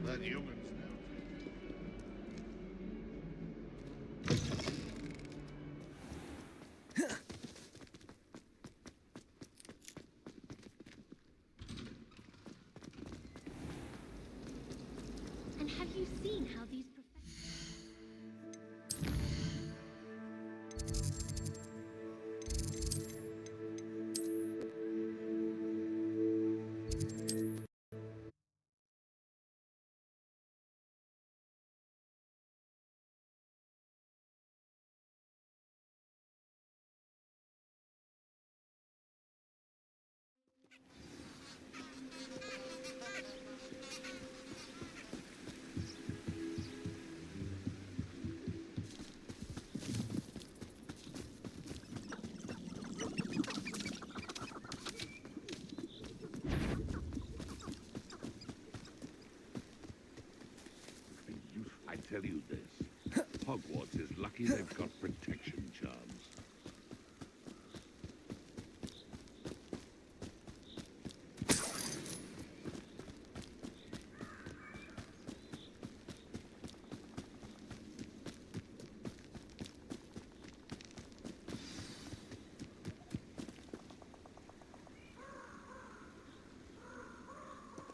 That human's And have you seen how these I tell you this, Hogwarts is lucky they've got protection charms.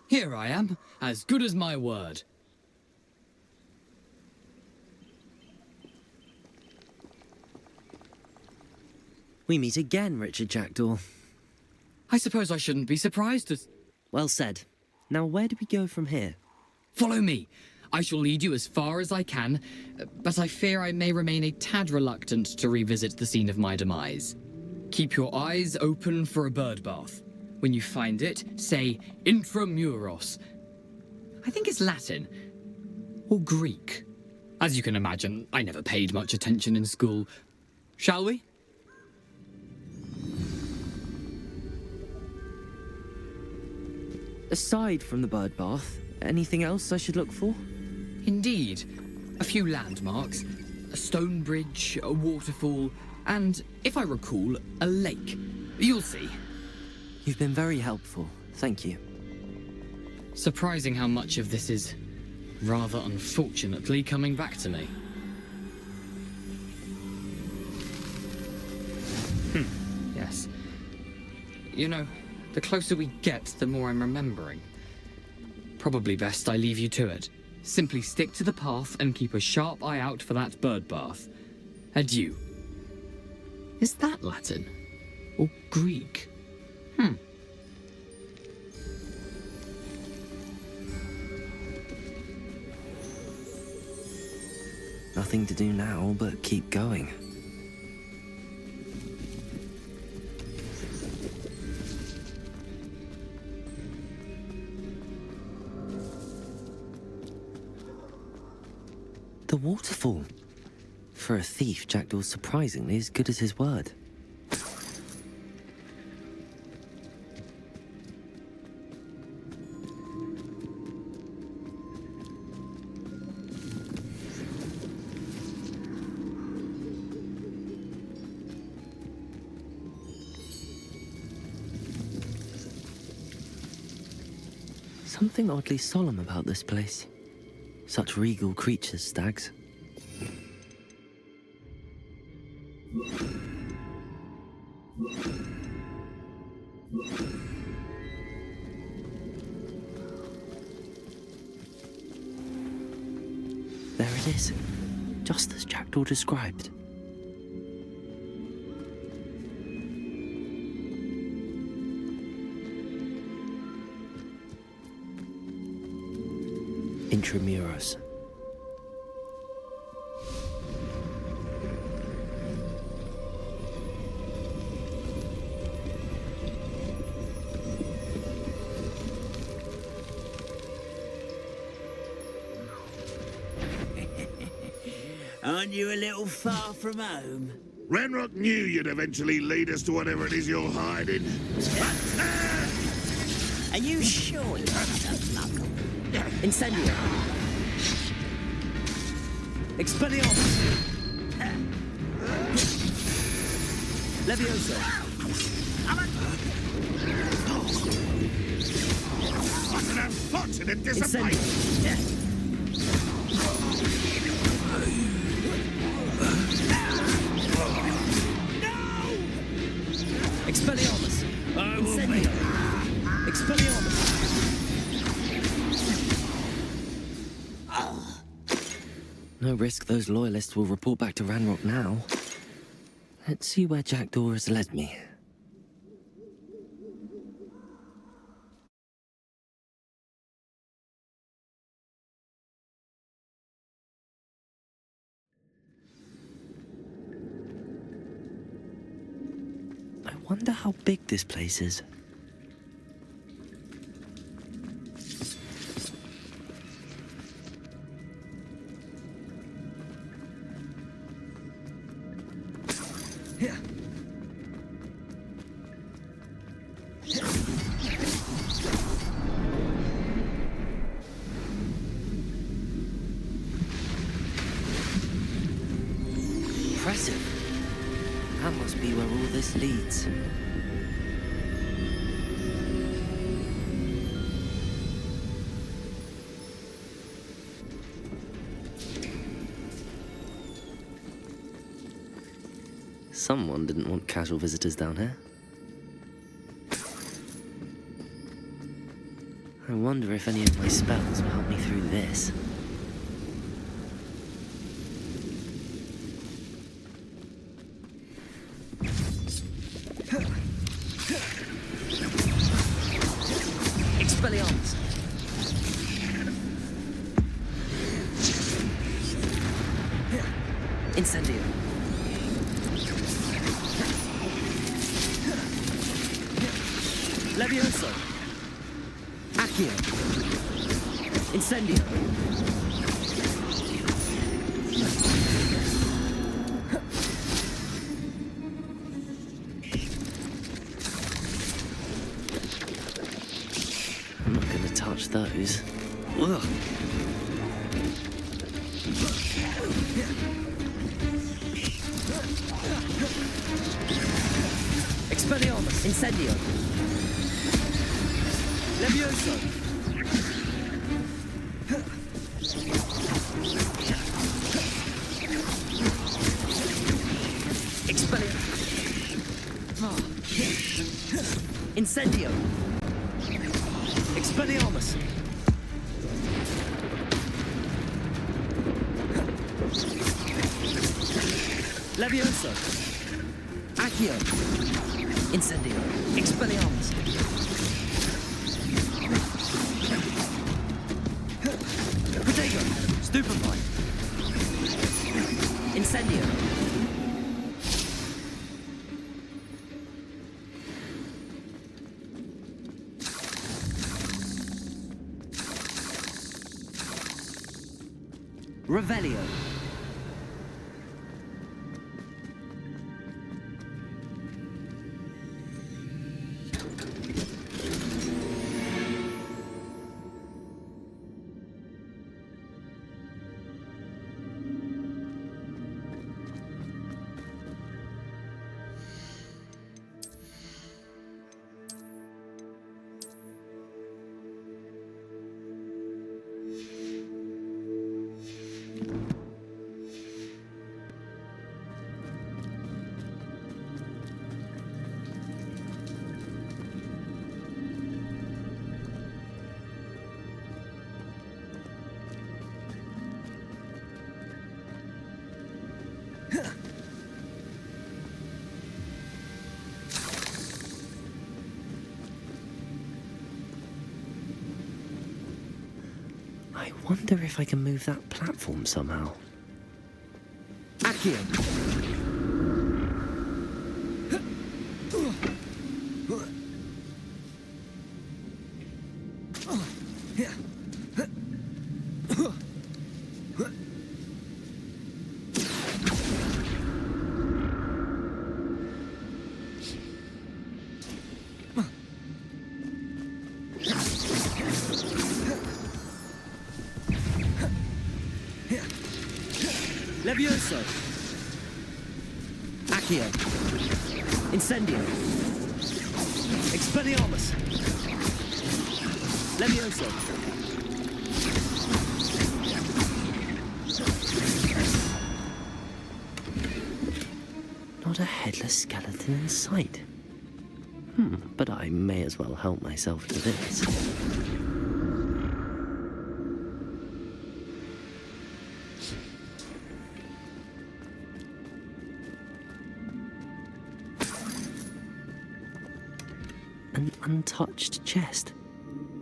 Here I am, as good as my word. We meet again, Richard Jackdaw. I suppose I shouldn't be surprised as... Well said. Now where do we go from here? Follow me. I shall lead you as far as I can, but I fear I may remain a tad reluctant to revisit the scene of my demise. Keep your eyes open for a bird bath. When you find it, say intramuros. I think it's Latin. Or Greek. As you can imagine, I never paid much attention in school. Shall we? Aside from the bird bath, anything else I should look for? Indeed. A few landmarks. A stone bridge, a waterfall, and, if I recall, a lake. You'll see. You've been very helpful. Thank you. Surprising how much of this is, rather unfortunately, coming back to me. Yes. You know, the closer we get, the more I'm remembering. Probably best I leave you to it. Simply stick to the path and keep a sharp eye out for that bird bath. Adieu. Is that Latin? Or Greek? Nothing to do now but keep going. The waterfall. For a thief, Jackdaw's surprisingly as good as his word. Something oddly solemn about this place. Such regal creatures, stags. There it is, just as Jackdaw described. Intramuros. Aren't you a little far from home? Ranrock knew you'd eventually lead us to whatever it is you're hiding. Are you sure you want to knuckle? Incendio. Expelliarmus. Leviosa. I can have fun in it dissipate! Expelliarmus! I will Incendio! make... Expelliarmus! No risk those loyalists will report back to Ranrock now. Let's see where Jackdaw has led me. I wonder how big this place is. Impressive. That must be where all this leads. Someone didn't want casual visitors down here. I wonder if any of my spells will help me through this. Expelliarmus! Incendio! Levioso! Accio! Incendio! I'm not gonna touch those. Ugh. Expelliarmus! Incendio! Levioso! Incendio! Expelliarmus! Levioso! Accio! Incendio! Expelliarmus! Protego! Stupefy! Incendio! Revelio. I wonder if I can move that platform somehow. Accio! Levioso! Accio! Incendio! Expelliarmus! Levioso! Not a headless skeleton in sight. But I may as well help myself to this. An untouched chest.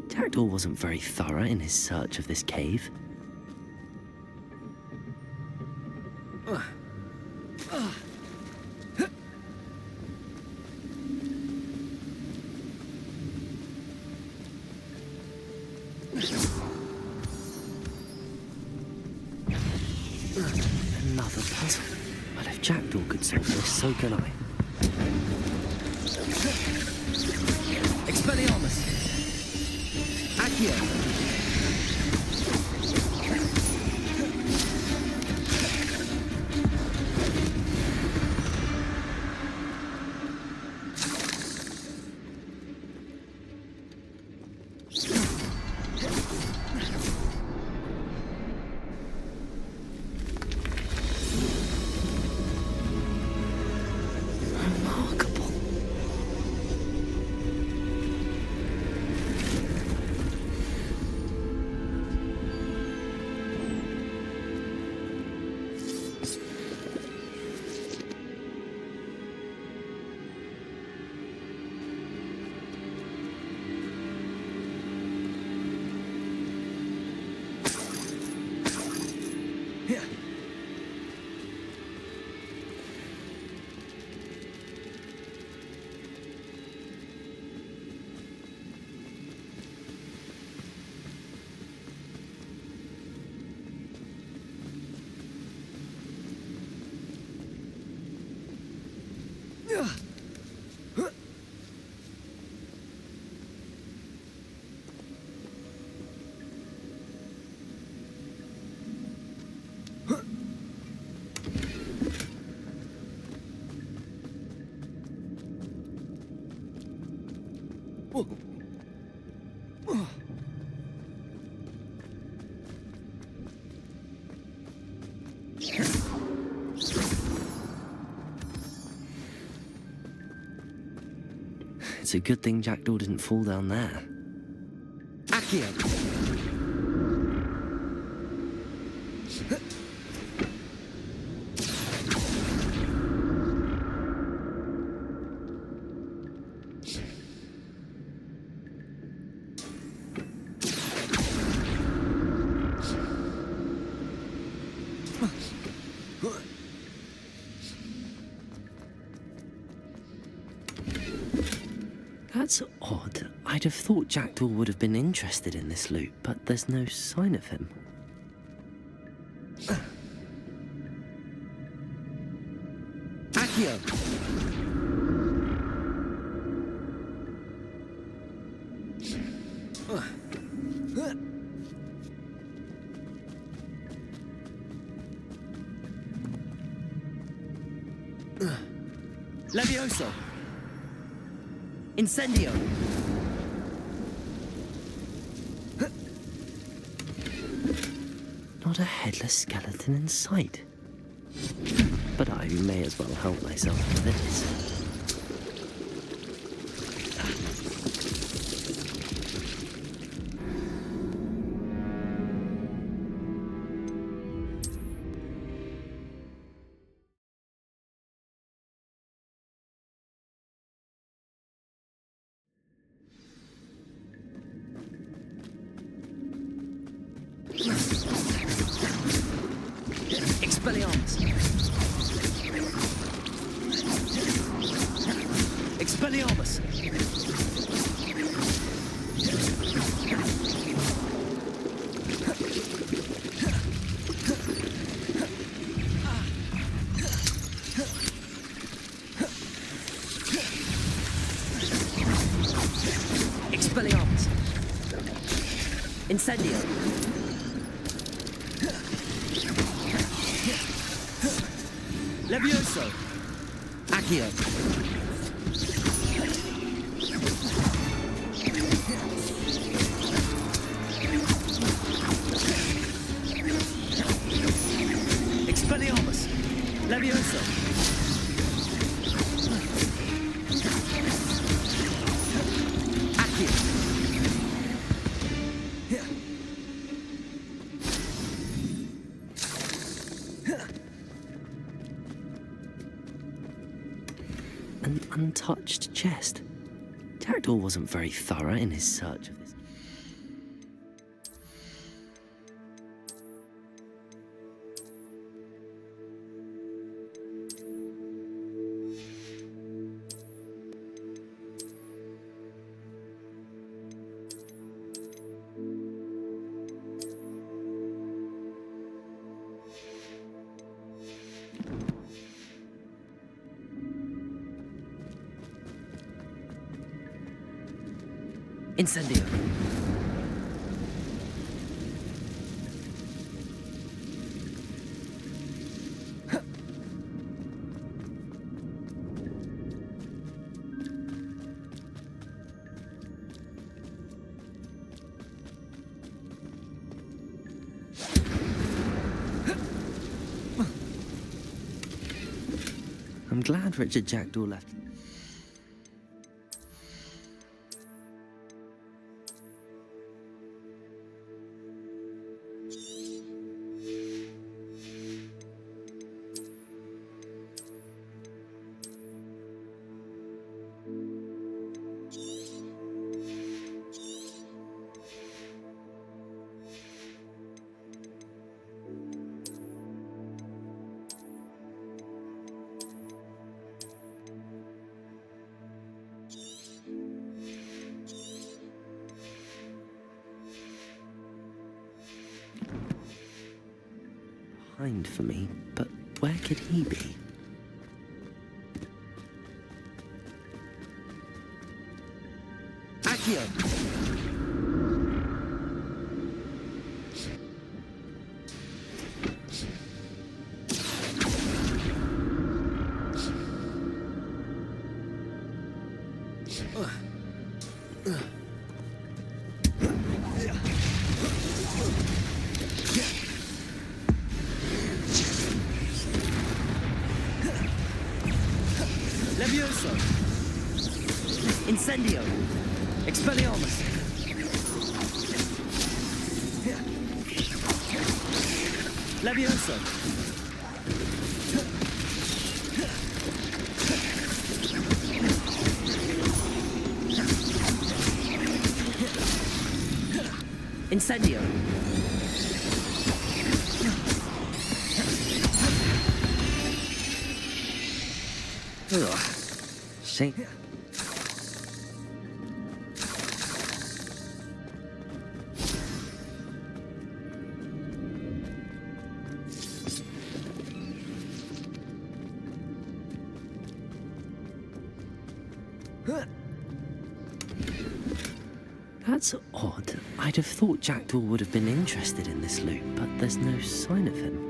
Jackdaw wasn't very thorough in his search of this cave. Another puzzle. But if Jackdaw could solve this, so can I. Expelliarmus! Accio! Remarkable. It's a good thing Jackdaw didn't fall down there. Accio! That's odd. I'd have thought Jackdaw would have been interested in this loot, but there's no sign of him. Accio! Levioso! Incendio! Not a headless skeleton in sight. But I may as well help myself to this. Expelliarmus! Expelliarmus! Expelliarmus! Incendio! Levioso! Accio! Expelliarmus! Levioso! An untouched chest. Jackdaw wasn't very thorough in his search of this. Incendio. I'm glad Richard Jackdaw left. Behind for me, but where could he be? Accio! Levioso! Incendio! Expelliarmus! Levioso! Incendio! Ugh. Shame. That's odd. I'd have thought Jackdaw would have been interested in this loot, but there's no sign of him.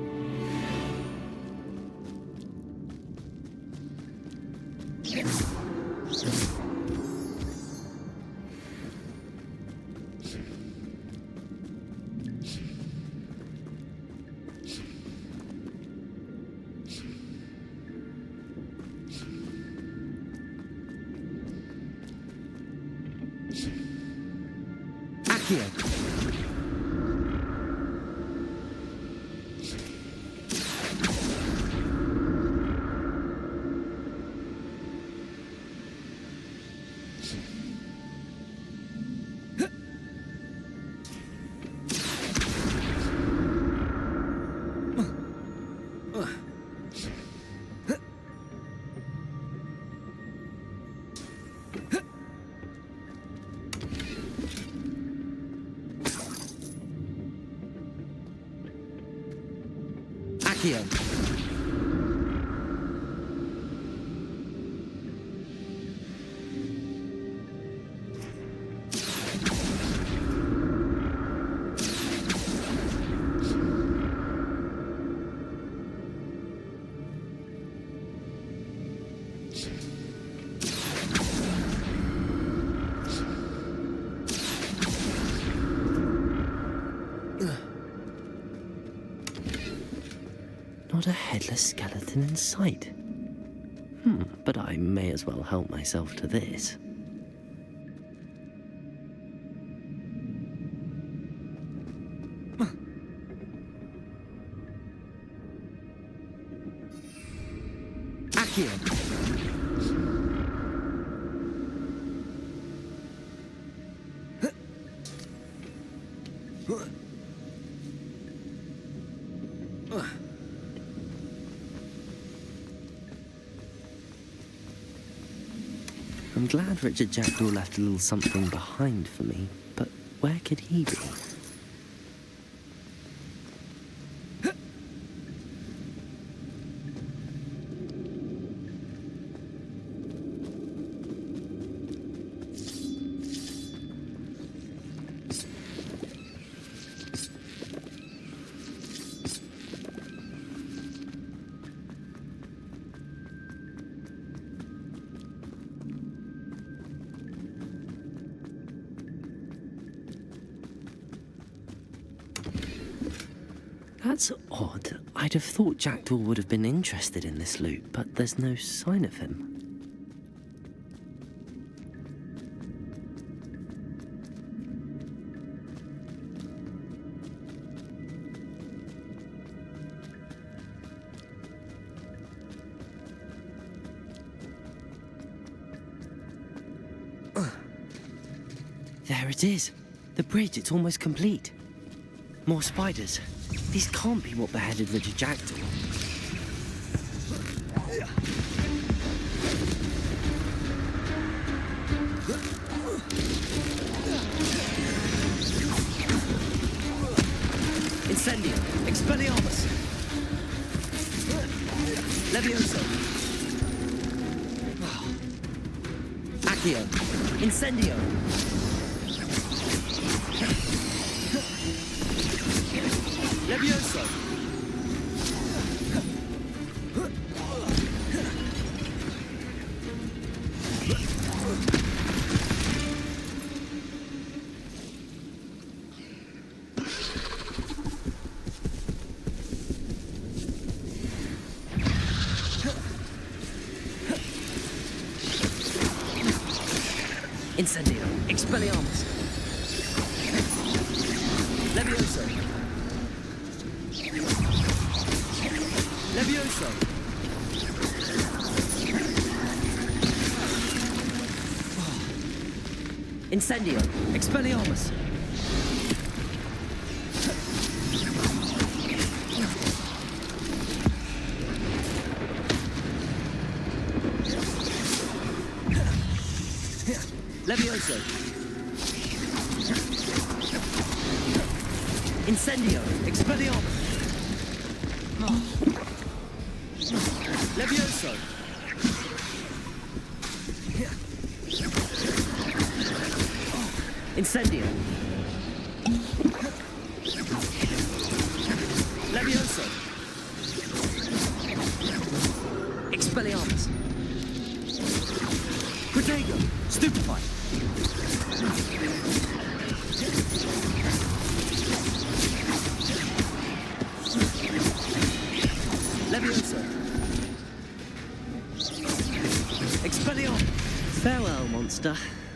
Accio! Accio! Not a headless skeleton in sight. But I may as well help myself to this. Accio. I'm glad Richard Jackdaw left a little something behind for me, but where could he be? That's odd. I'd have thought Jackdaw would have been interested in this loot, but there's no sign of him. There it is. The bridge, it's almost complete. More spiders. These can't be what beheaded Richard Jackdaw. Incendio! Expelliarmus! Levioso! Accio! Incendio! Levioso! Incendio! Expelliarmus! Levioso! Levioso! Incendio! Expelliarmus! Levioso! Incendio! Expelliarmus! Levioso! Incendio! Levioso! Expelliarmus! Protego! Stupefy! Levioso! Expelliarmus! Farewell, monster.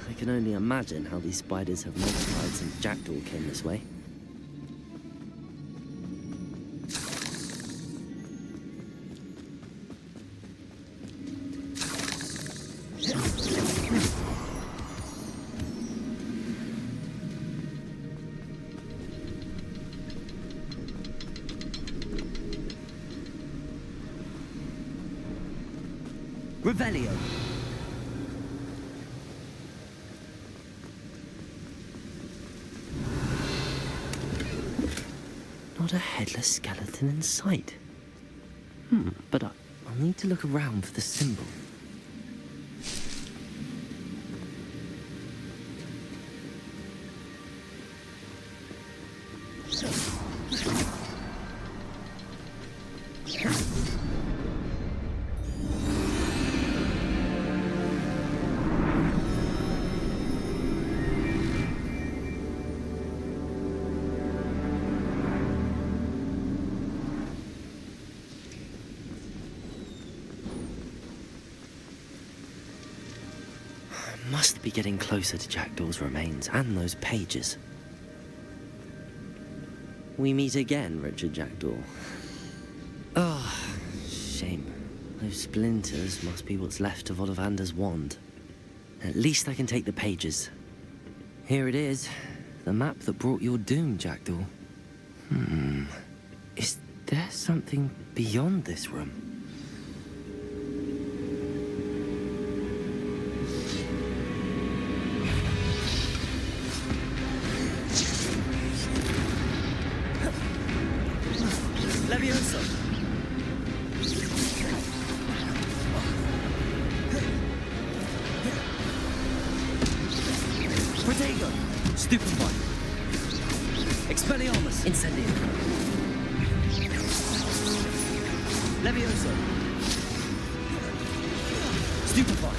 I can only imagine how these spiders have multiplied since Jackdaw came this way. Revelio. Not a headless skeleton in sight. But I'll need to look around for the symbol. Must be getting closer to Jackdaw's remains and those pages. We meet again, Richard Jackdaw. Ah, shame. Those splinters must be what's left of Ollivander's wand. At least I can take the pages. Here it is. The map that brought your doom, Jackdaw. Is there something beyond this room? Levioso! Protego! Stupefy! Expelliarmus! Incendio! Levioso! Stupefy!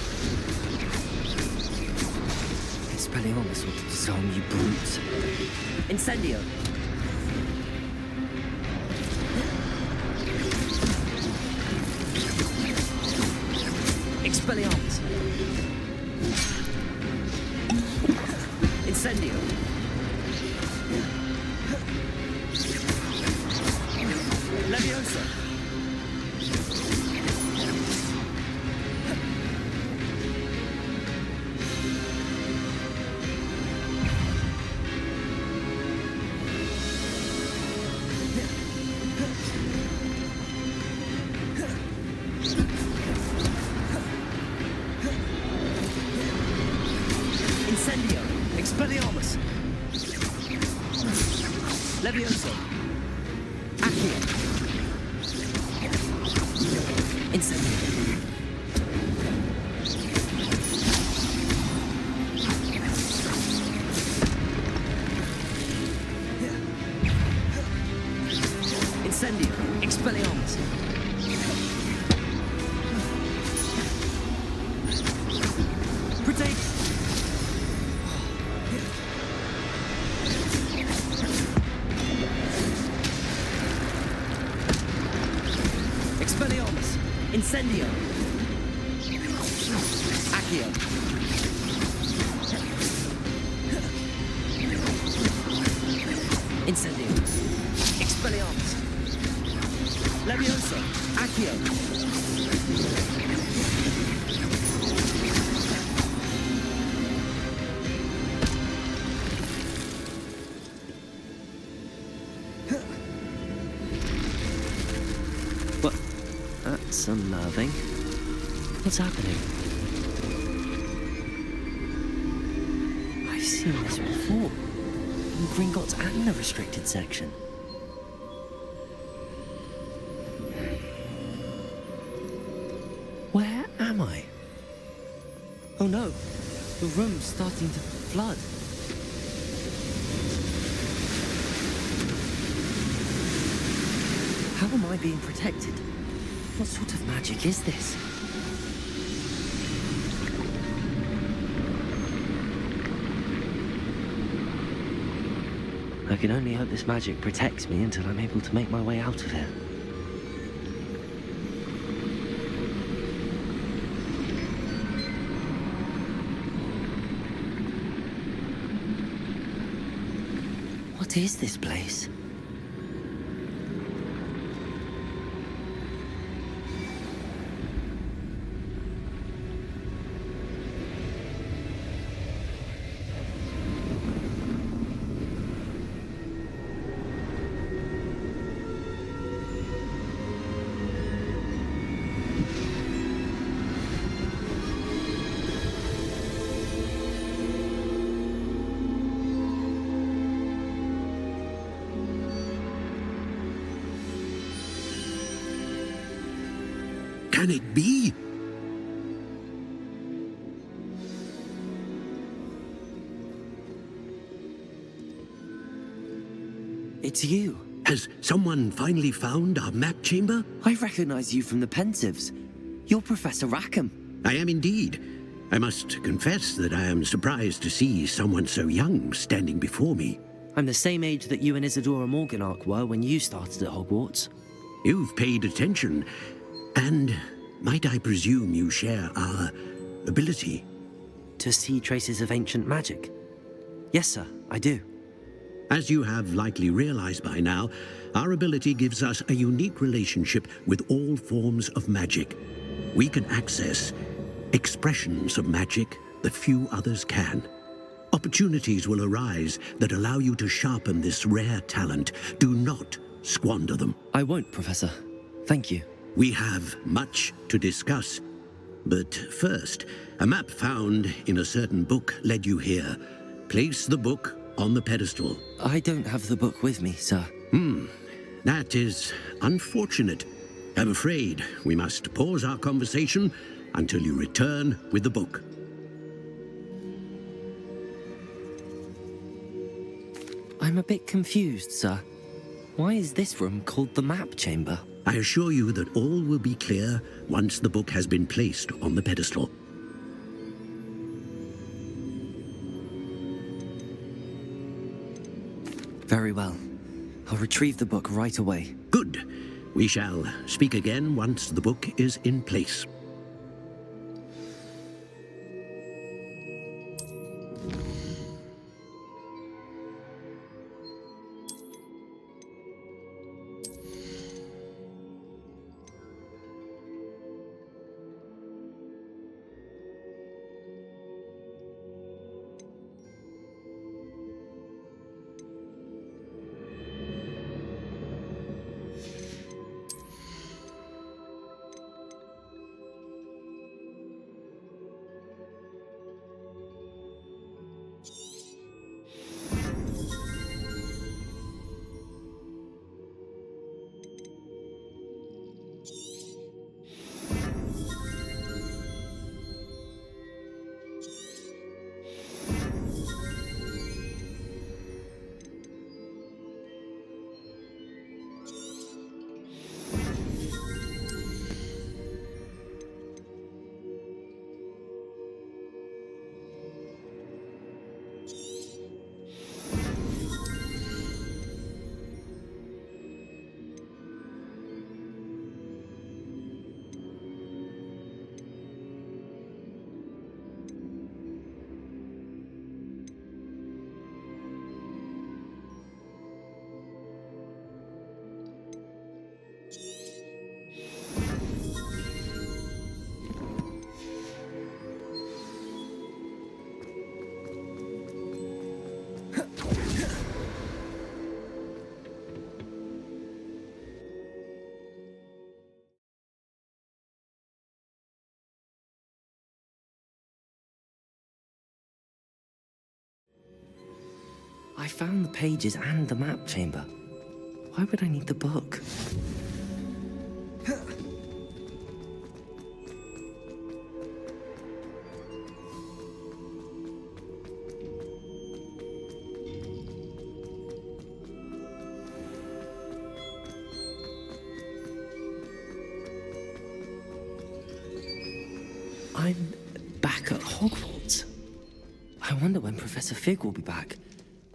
Expelliarmus will disarm you brutes. Incendio! Expelliarmus! Incendio! Leviosa! Incendio! Expelliarmus! Levioso! Accio! Incendio! Incendio! Expelliarmus! Protect! Expelliarmus! Incendio! Accio! Incendio! Expelliarmus! Levioso! Accio! What? That's unnerving. What's happening? I've seen this before. In Gringotts and the restricted section. Where am I? Oh no, the room's starting to flood. How am I being protected? What sort of magic is this? I can only hope this magic protects me until I'm able to make my way out of here. What is this place? Can it be? It's you. Has someone finally found our map chamber? I recognize you from the Pensives. You're Professor Rackham. I am indeed. I must confess that I am surprised to see someone so young standing before me. I'm the same age that you and Isadora Morganach were when you started at Hogwarts. You've paid attention, and might I presume you share our ability? To see traces of ancient magic? Yes, sir, I do. As you have likely realized by now, our ability gives us a unique relationship with all forms of magic. We can access expressions of magic that few others can. Opportunities will arise that allow you to sharpen this rare talent. Do not squander them. I won't, Professor. Thank you. We have much to discuss. But first, a map found in a certain book led you here. Place the book on the pedestal. I don't have the book with me, sir. That is unfortunate. I'm afraid we must pause our conversation until you return with the book. I'm a bit confused, sir. Why is this room called the map chamber? I assure you that all will be clear once the book has been placed on the pedestal. Very well. I'll retrieve the book right away. Good. We shall speak again once the book is in place. I found the pages and the map chamber. Why would I need the book? I'm back at Hogwarts. I wonder when Professor Fig will be back.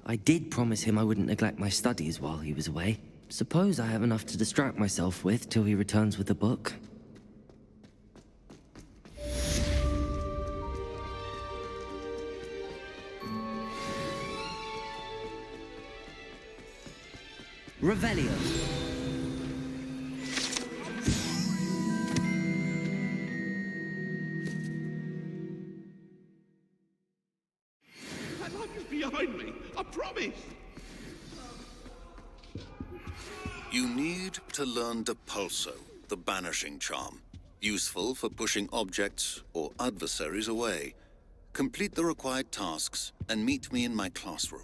I did promise him I wouldn't neglect my studies while he was away. Suppose I have enough to distract myself with till he returns with the book. Revelio. That light is behind me. I promise. You need to learn Depulso, the banishing charm. Useful for pushing objects or adversaries away. Complete the required tasks and meet me in my classroom.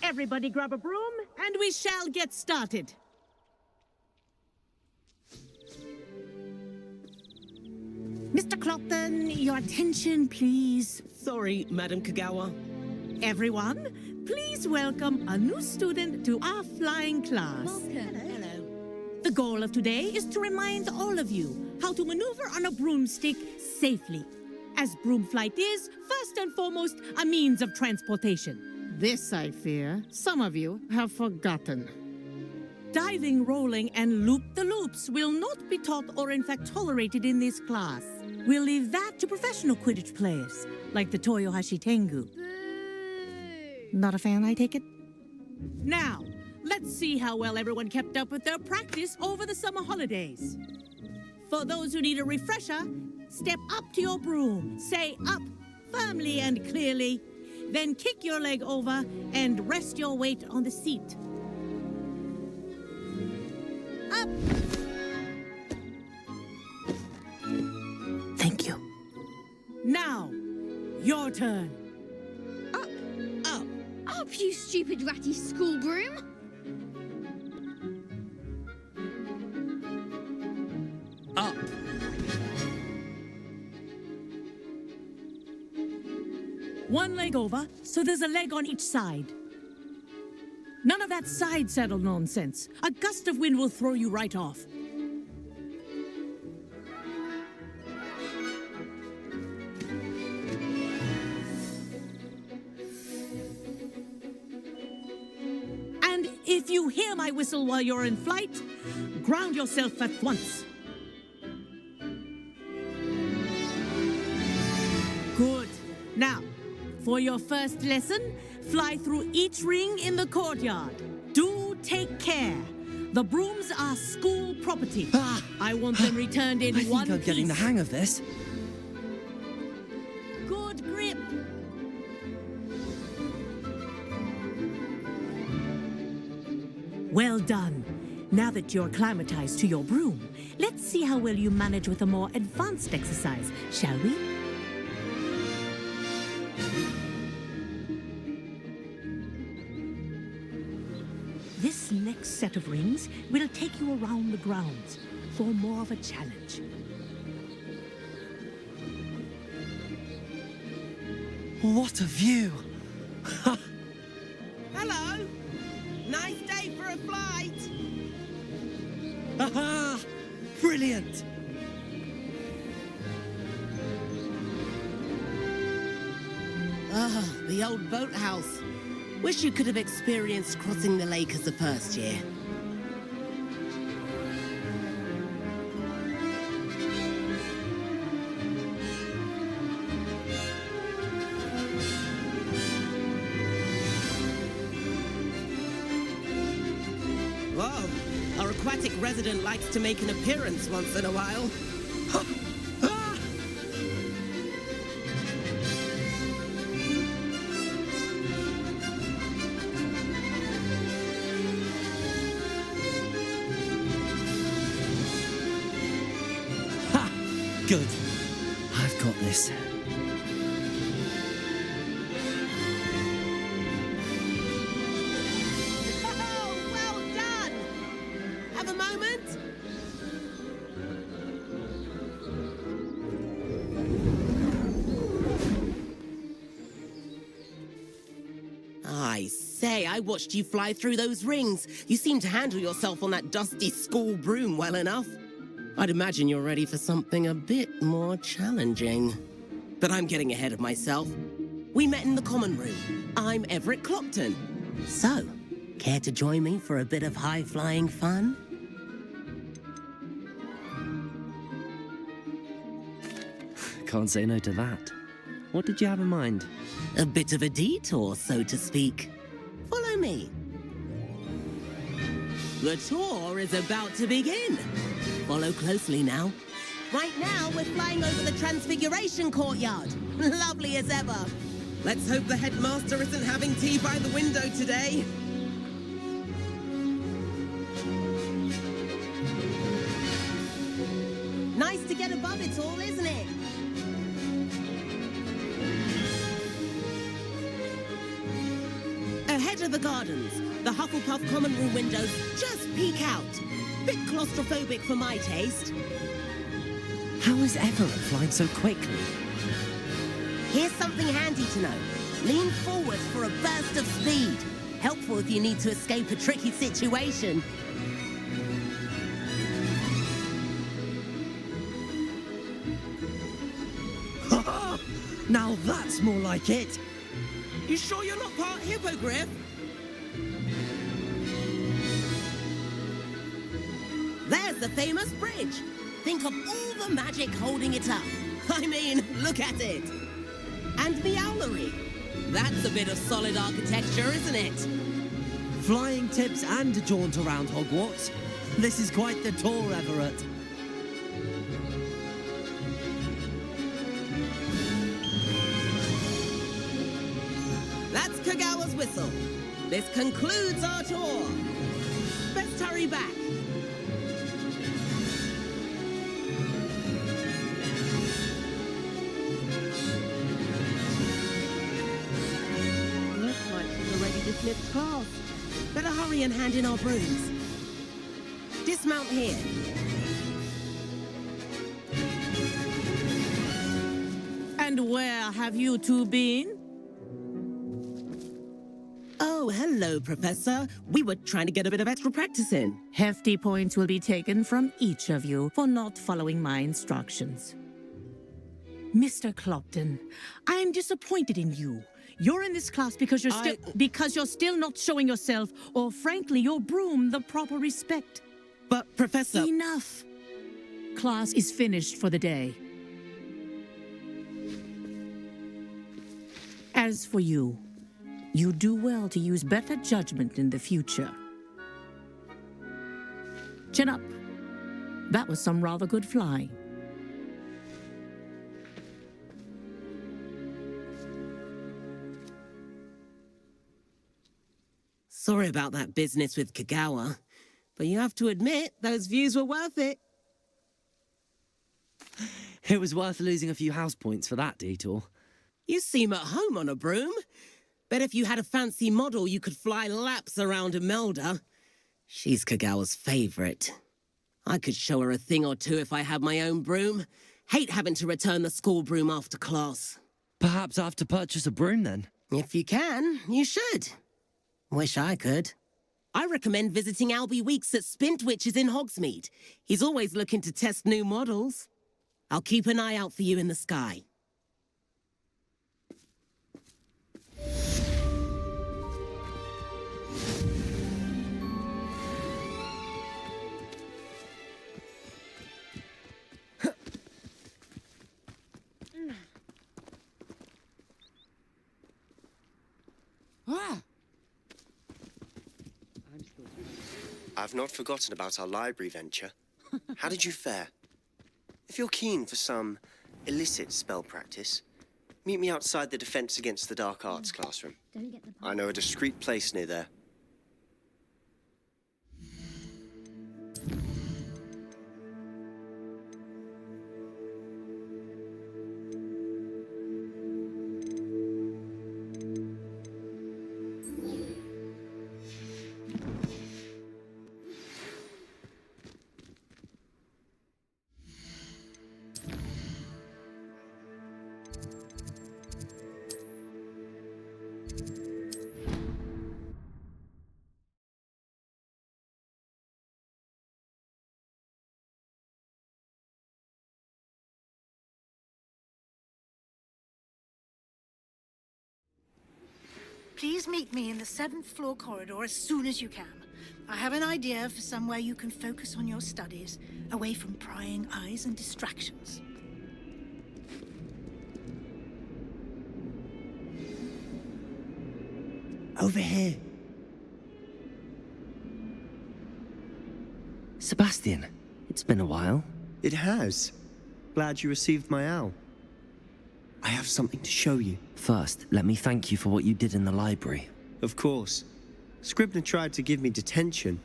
Everybody grab a broom, and we shall get started. Mr. Clopton, your attention, please. Sorry, Madam Kagawa. Everyone, please welcome a new student to our flying class. Hello. The goal of today is to remind all of you how to maneuver on a broomstick safely, as broom flight is, first and foremost, a means of transportation. This, I fear, some of you have forgotten. Diving, rolling, and loop-the-loops will not be taught or in fact tolerated in this class. We'll leave that to professional Quidditch players, like the Toyohashi Tengu. Not a fan, I take it? Now, let's see how well everyone kept up with their practice over the summer holidays. For those who need a refresher, step up to your broom, say up firmly and clearly, then kick your leg over and rest your weight on the seat. Up! Thank you. Now, your turn. Up, you stupid ratty school broom! Up. One leg over, so there's a leg on each side. None of that side saddle nonsense. A gust of wind will throw you right off. And if you hear my whistle while you're in flight, ground yourself at once. Good. Now, for your first lesson, fly through each ring in the courtyard. Do take care. The brooms are school property. I want them returned in I think one I'm getting the piece. hang of this. Good grip. Well done. Now that you're acclimatized to your broom, let's see how well you manage with a more advanced exercise, shall we? This next set of rings will take you around the grounds for more of a challenge. What a view! Hello. Nice day for a flight. Aha! Brilliant! Ah, the old boathouse. Wish you could have experienced crossing the lake as a first year. Whoa, our aquatic resident likes to make an appearance once in a while. Good. I've got this. Oh, well done! Have a moment? I say, I watched you fly through those rings. You seem to handle yourself on that dusty school broom well enough. I'd imagine you're ready for something a bit more challenging. But I'm getting ahead of myself. We met in the common room. I'm Everett Clopton. So, care to join me for a bit of high-flying fun? Can't say no to that. What did you have in mind? A bit of a detour, so to speak. Follow me. The tour is about to begin. Follow closely now. Right now, we're flying over the Transfiguration Courtyard. Lovely as ever. Let's hope the headmaster isn't having tea by the window today. Nice to get above it all, isn't it? Ahead of the gardens, the Hufflepuff common room windows just peek out. Bit claustrophobic for my taste. How is Everett flying so quickly? Here's something handy to know. Lean forward for a burst of speed. Helpful if you need to escape a tricky situation. Now that's more like it. You sure you're not part hippogriff? There's the famous bridge. Think of all the magic holding it up. I mean, look at it. And the owlery. That's a bit of solid architecture, isn't it? Flying tips and a jaunt around Hogwarts. This is quite the tour, Everett. That's Kagawa's whistle. This concludes our tour. Best hurry back. Looks like she's already dismissed class. Better hurry and hand in our brooms. Dismount here. And where have you two been? Oh, hello, Professor. We were trying to get a bit of extra practice in. Hefty points will be taken from each of you for not following my instructions. Mr. Clopton, I am disappointed in you. You're in this class because you're still not showing yourself, or frankly, your broom the proper respect. But, Professor... Enough. Class is finished for the day. As for you, you do well to use better judgment in the future. Chin up. That was some rather good flying. Sorry about that business with Kagawa, but you have to admit, those views were worth it. It was worth losing a few house points for that detour. You seem at home on a broom. Bet if you had a fancy model, you could fly laps around Imelda. She's Kagawa's favorite. I could show her a thing or two if I had my own broom. Hate having to return the school broom after class. Perhaps I have to purchase a broom then. If you can, you should. Wish I could. I recommend visiting Albie Weeks at Spintwitches in Hogsmeade. He's always looking to test new models. I'll keep an eye out for you in the sky. I've not forgotten about our library venture. How did you fare? If you're keen for some illicit spell practice, meet me outside the Defense Against the Dark Arts classroom. I know a discreet place near there. Please meet me in the 7th floor corridor as soon as you can. I have an idea for somewhere you can focus on your studies, away from prying eyes and distractions. Over here. Sebastian, it's been a while. It has. Glad you received my owl. I have something to show you. First, let me thank you for what you did in the library. Of course. Scribner tried to give me detention,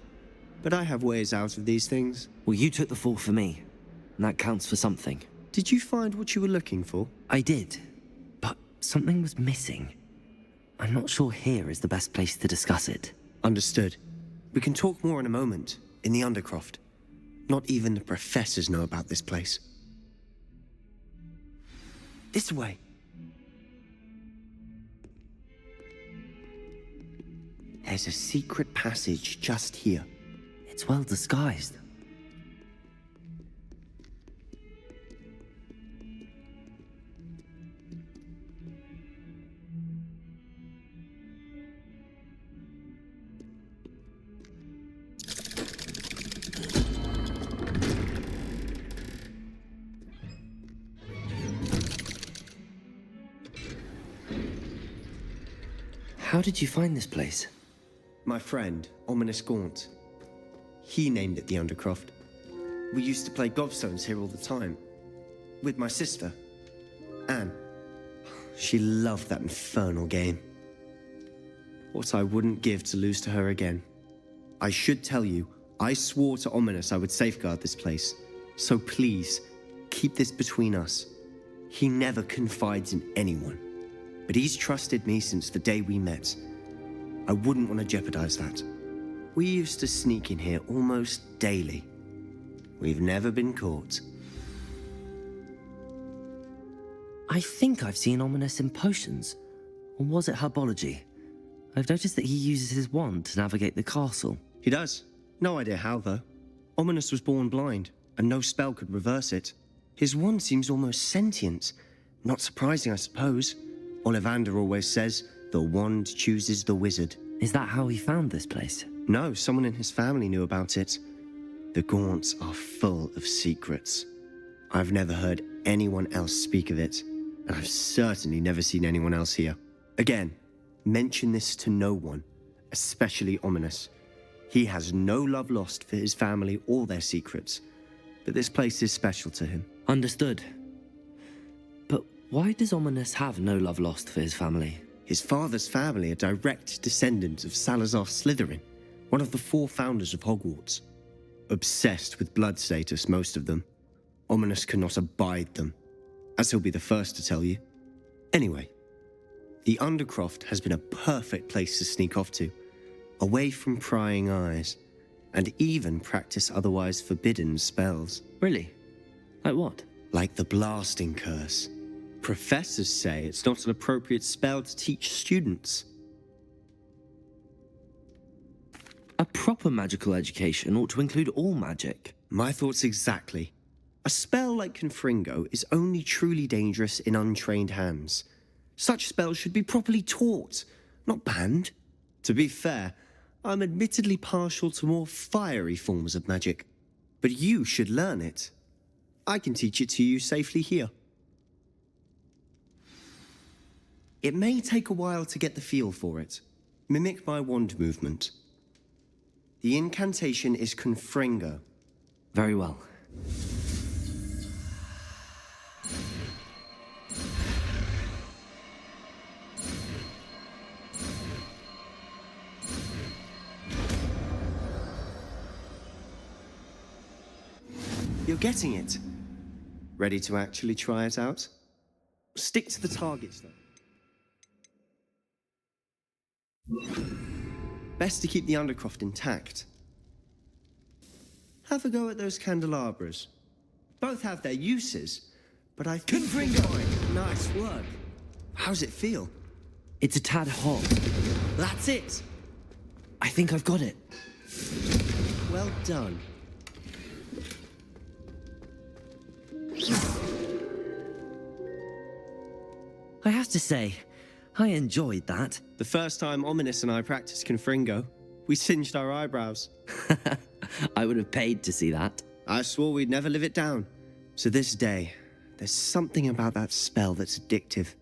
but I have ways out of these things. Well, you took the fall for me, and that counts for something. Did you find what you were looking for? I did, but something was missing. I'm not sure here is the best place to discuss it. Understood. We can talk more in a moment, in the Undercroft. Not even the professors know about this place. This way. There's a secret passage just here. It's well disguised. How did you find this place? My friend, Ominous Gaunt. He named it the Undercroft. We used to play gobstones here all the time. With my sister, Anne. She loved that infernal game. What I wouldn't give to lose to her again. I should tell you, I swore to Ominous I would safeguard this place. So please, keep this between us. He never confides in anyone. But he's trusted me since the day we met. I wouldn't want to jeopardize that. We used to sneak in here almost daily. We've never been caught. I think I've seen Ominous in potions. Or was it herbology? I've noticed that he uses his wand to navigate the castle. He does. No idea how, though. Ominous was born blind, and no spell could reverse it. His wand seems almost sentient. Not surprising, I suppose. Ollivander always says, the wand chooses the wizard. Is that how he found this place? No, someone in his family knew about it. The Gaunts are full of secrets. I've never heard anyone else speak of it, and I've certainly never seen anyone else here. Again, mention this to no one, especially Ominous. He has no love lost for his family or their secrets, but this place is special to him. Understood. But why does Ominous have no love lost for his family? His father's family are direct descendants of Salazar Slytherin, one of the 4 founders of Hogwarts. Obsessed with blood status, most of them. Ominous cannot abide them, as he'll be the first to tell you. Anyway, the Undercroft has been a perfect place to sneak off to, away from prying eyes, and even practice otherwise forbidden spells. Really? Like what? Like the blasting curse. Professors say it's not an appropriate spell to teach students. A proper magical education ought to include all magic. My thoughts exactly. A spell like Confringo is only truly dangerous in untrained hands. Such spells should be properly taught, not banned. To be fair, I'm admittedly partial to more fiery forms of magic. But you should learn it. I can teach it to you safely here. It may take a while to get the feel for it. Mimic my wand movement. The incantation is Confringo. Very well. You're getting it. Ready to actually try it out? Stick to the targets, though. Best to keep the Undercroft intact. Have a go at those candelabras. Both have their uses, but I think... Confringo! Nice work. How's it feel? It's a tad hot. That's it! I think I've got it. Well done. I have to say, I enjoyed that. The first time Ominous and I practiced Confringo, we singed our eyebrows. I would have paid to see that. I swore we'd never live it down. To this day, there's something about that spell that's addictive.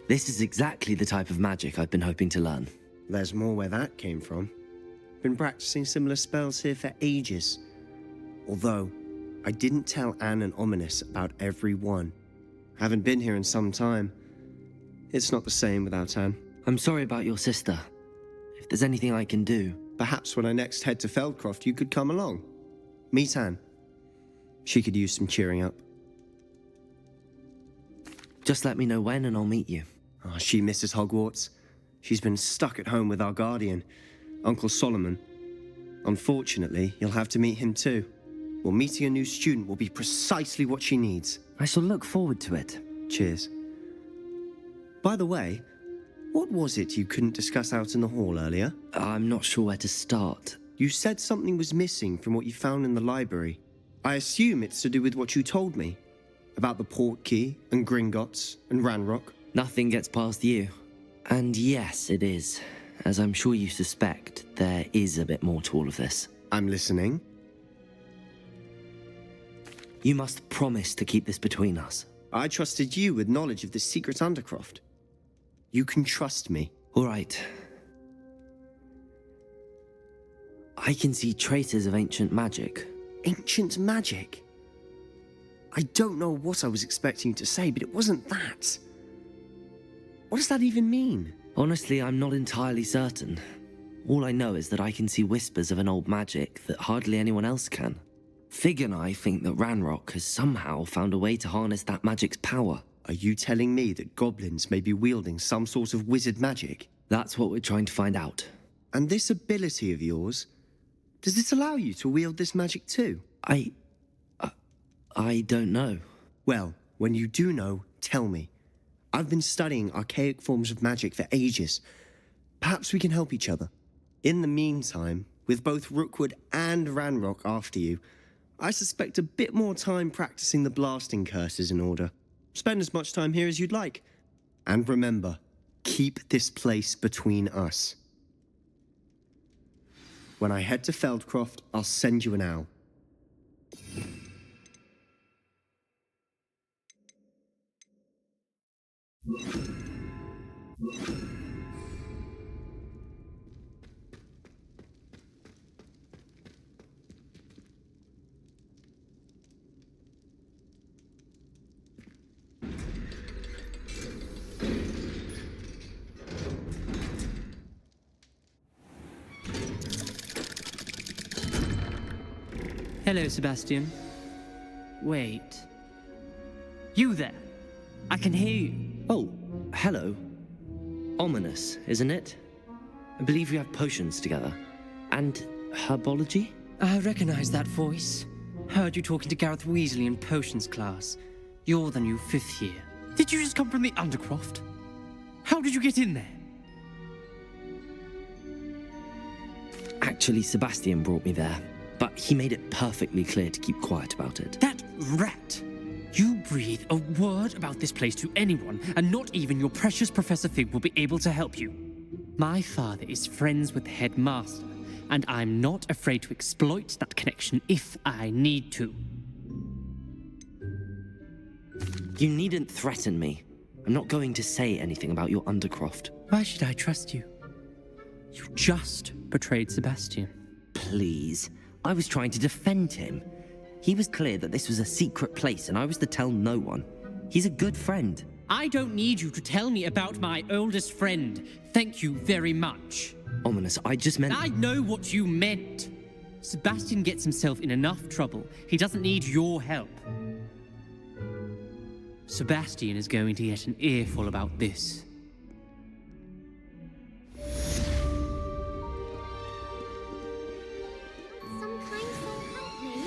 This is exactly the type of magic I've been hoping to learn. There's more where that came from. Been practicing similar spells here for ages. Although, I didn't tell Anne and Ominous about every one. Haven't been here in some time. It's not the same without Anne. I'm sorry about your sister. If there's anything I can do... Perhaps when I next head to Feldcroft, you could come along. Meet Anne. She could use some cheering up. Just let me know when and I'll meet you. Oh, she misses Hogwarts. She's been stuck at home with our guardian, Uncle Solomon. Unfortunately, you'll have to meet him too. Well, meeting a new student will be precisely what she needs. I shall look forward to it. Cheers. By the way, what was it you couldn't discuss out in the hall earlier? I'm not sure where to start. You said something was missing from what you found in the library. I assume it's to do with what you told me. About the Portkey, and Gringotts, and Ranrock. Nothing gets past you. And yes, it is. As I'm sure you suspect, there is a bit more to all of this. I'm listening. You must promise to keep this between us. I trusted you with knowledge of the secret Undercroft. You can trust me. All right. I can see traces of ancient magic. Ancient magic? I don't know what I was expecting you to say, but it wasn't that. What does that even mean? Honestly, I'm not entirely certain. All I know is that I can see whispers of an old magic that hardly anyone else can. Fig and I think that Ranrock has somehow found a way to harness that magic's power. Are you telling me that goblins may be wielding some sort of wizard magic? That's what we're trying to find out. And this ability of yours, does it allow you to wield this magic too? I don't know. Well, when you do know, tell me. I've been studying archaic forms of magic for ages. Perhaps we can help each other. In the meantime, with both Rookwood and Ranrock after you, I suspect a bit more time practicing the blasting curse is in order. Spend as much time here as you'd like. And remember, keep this place between us. When I head to Feldcroft, I'll send you an owl. Hello, Sebastian. Wait. You there? I can hear you. Oh, hello. Ominous, isn't it? I believe we have potions together. And herbology? I recognize that voice. Heard you talking to Gareth Weasley in potions class. You're the new 5th year. Did you just come from the Undercroft? How did you get in there? Actually, Sebastian brought me there. But he made it perfectly clear to keep quiet about it. That rat! You breathe a word about this place to anyone, and not even your precious Professor Fig will be able to help you. My father is friends with the headmaster, and I'm not afraid to exploit that connection if I need to. You needn't threaten me. I'm not going to say anything about your Undercroft. Why should I trust you? You just betrayed Sebastian. Please. I was trying to defend him. He was clear that this was a secret place and I was to tell no one. He's a good friend. I don't need you to tell me about my oldest friend. Thank you very much. Ominous, I just meant... I know what you meant. Sebastian gets himself in enough trouble. He doesn't need your help. Sebastian is going to get an earful about this. Some kind soul help me.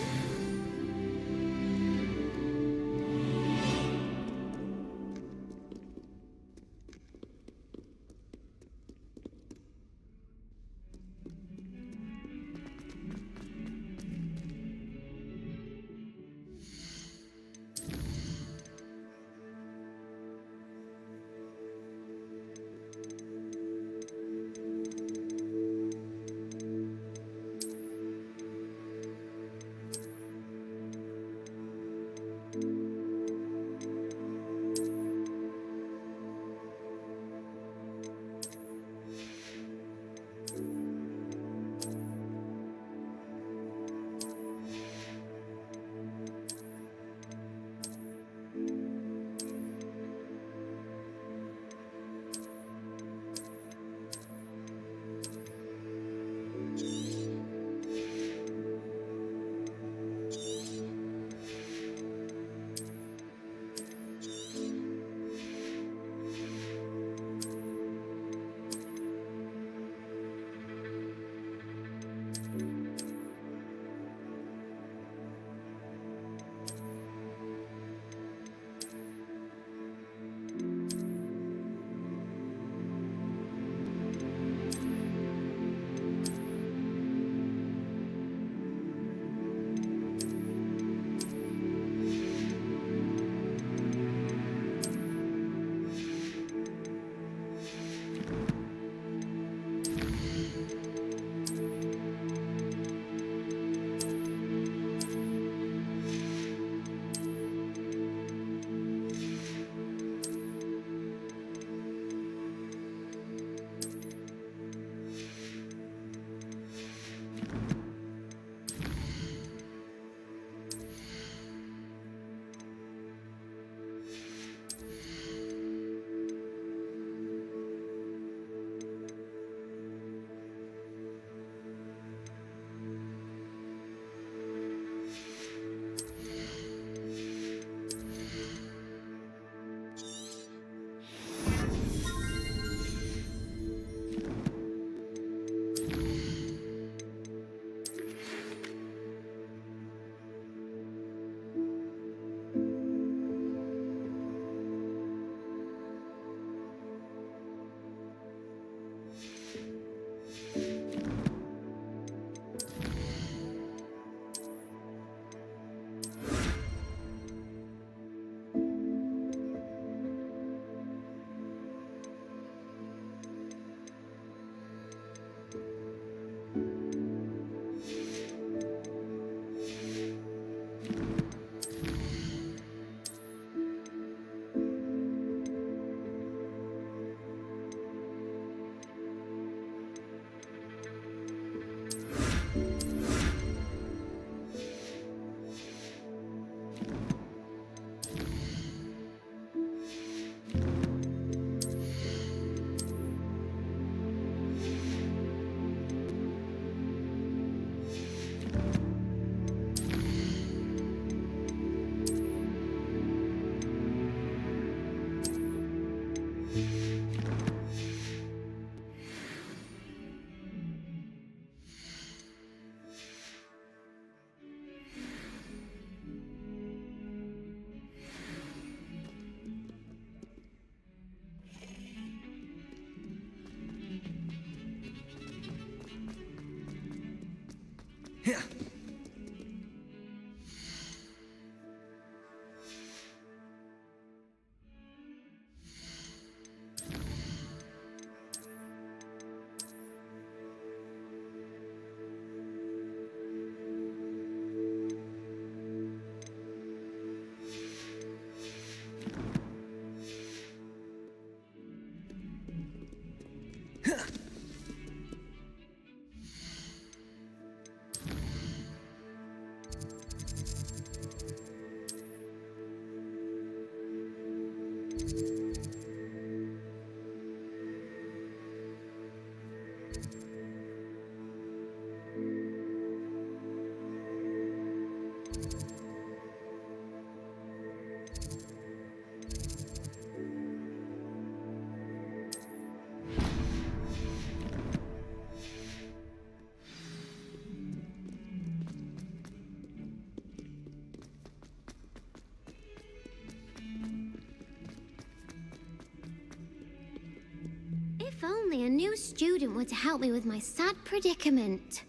If only a new student were to help me with my sad predicament.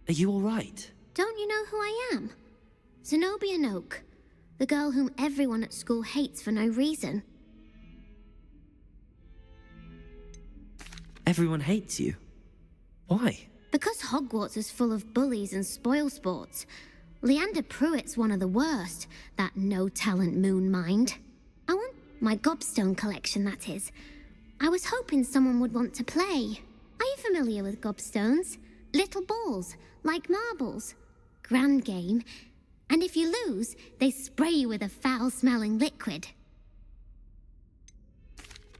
Are you all right? Don't you know who I am? Zenobia Noak, the girl whom everyone at school hates for no reason. Everyone hates you. Why? Because Hogwarts is full of bullies and spoilsports. Leander Pruitt's one of the worst, that no-talent moon mind. I want my gobstone collection, that is. I was hoping someone would want to play. Are you familiar with gobstones? Little balls, like marbles. Grand game. And if you lose, they spray you with a foul-smelling liquid.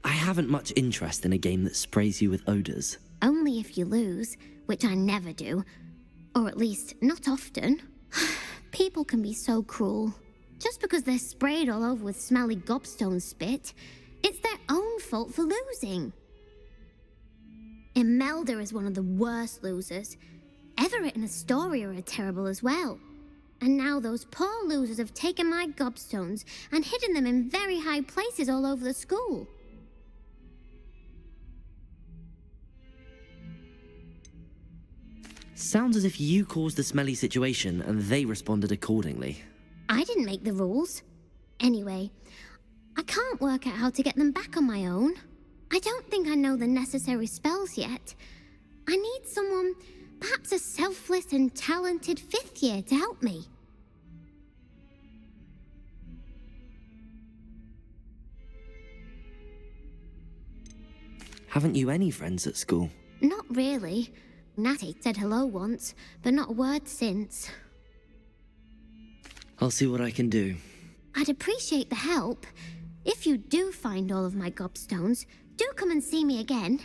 I haven't much interest in a game that sprays you with odors. Only if you lose, which I never do. Or at least, not often. People can be so cruel. Just because they're sprayed all over with smelly gobstone spit, it's their own fault for losing. Imelda is one of the worst losers. Everett and Astoria are terrible as well. And now those poor losers have taken my gobstones and hidden them in very high places all over the school. Sounds as if you caused the smelly situation and they responded accordingly. I didn't make the rules. Anyway, I can't work out how to get them back on my own. I don't think I know the necessary spells yet. I need someone, perhaps a selfless and talented fifth year to help me. Haven't you any friends at school? Not really. Natty said hello once, but not a word since. I'll see what I can do. I'd appreciate the help. If you do find all of my gobstones, do come and see me again.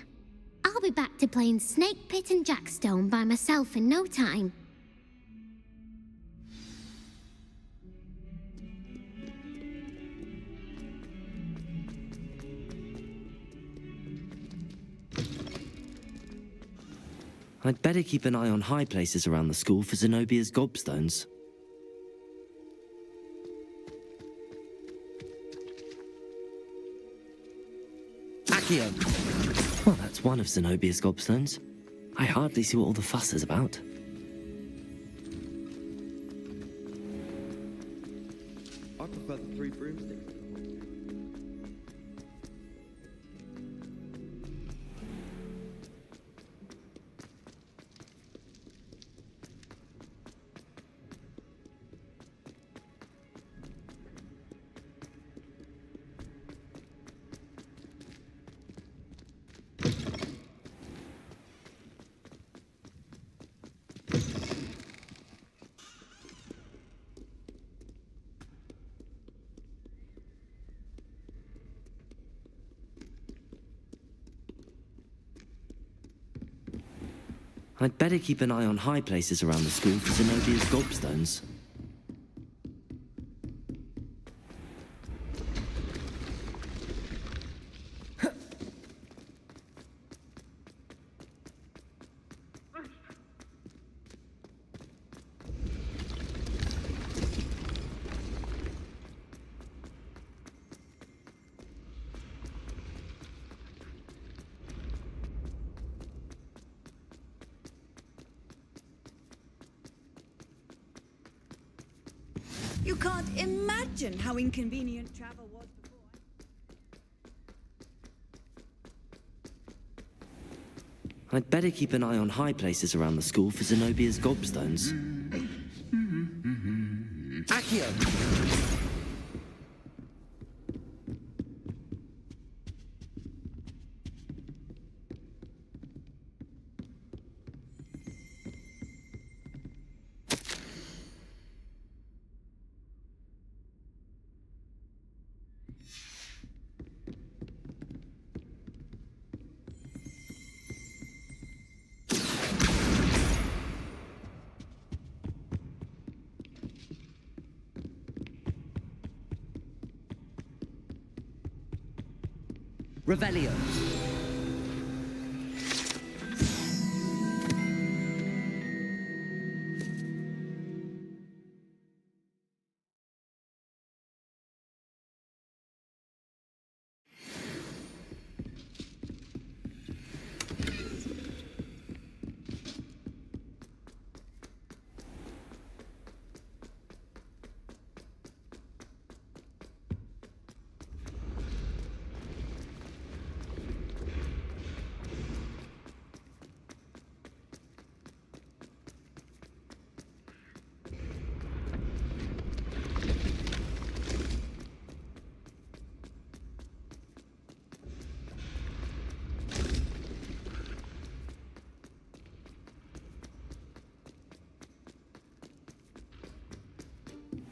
I'll be back to playing Snake Pit and Jackstone by myself in no time. I'd better keep an eye on high places around the school for Zenobia's gobstones. Accio! Well, that's one of Zenobia's gobstones. I hardly see what all the fuss is about. I prefer the 3 broomsticks. I'd better keep an eye on high places around the school for Zenobia's gobstones. You can't imagine how inconvenient travel was before. I'd better keep an eye on high places around the school for Zenobia's gobstones. Accio! Revelio.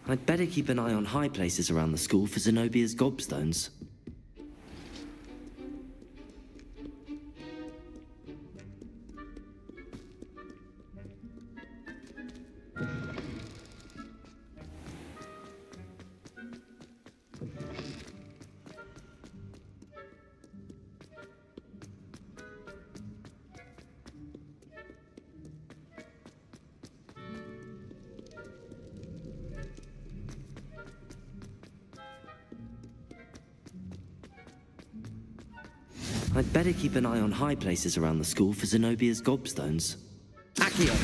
I'd better keep an eye on high places around the school for Zenobia's gobstones. I'd better keep an eye on high places around the school for Zenobia's gobstones. Accio!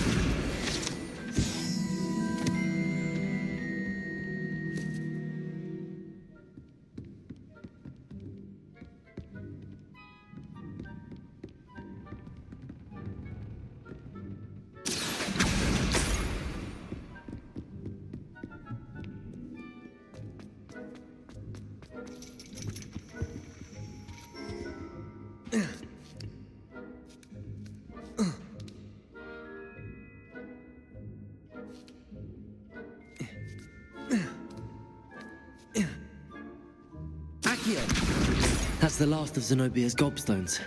That's the last of Zenobia's gobstones.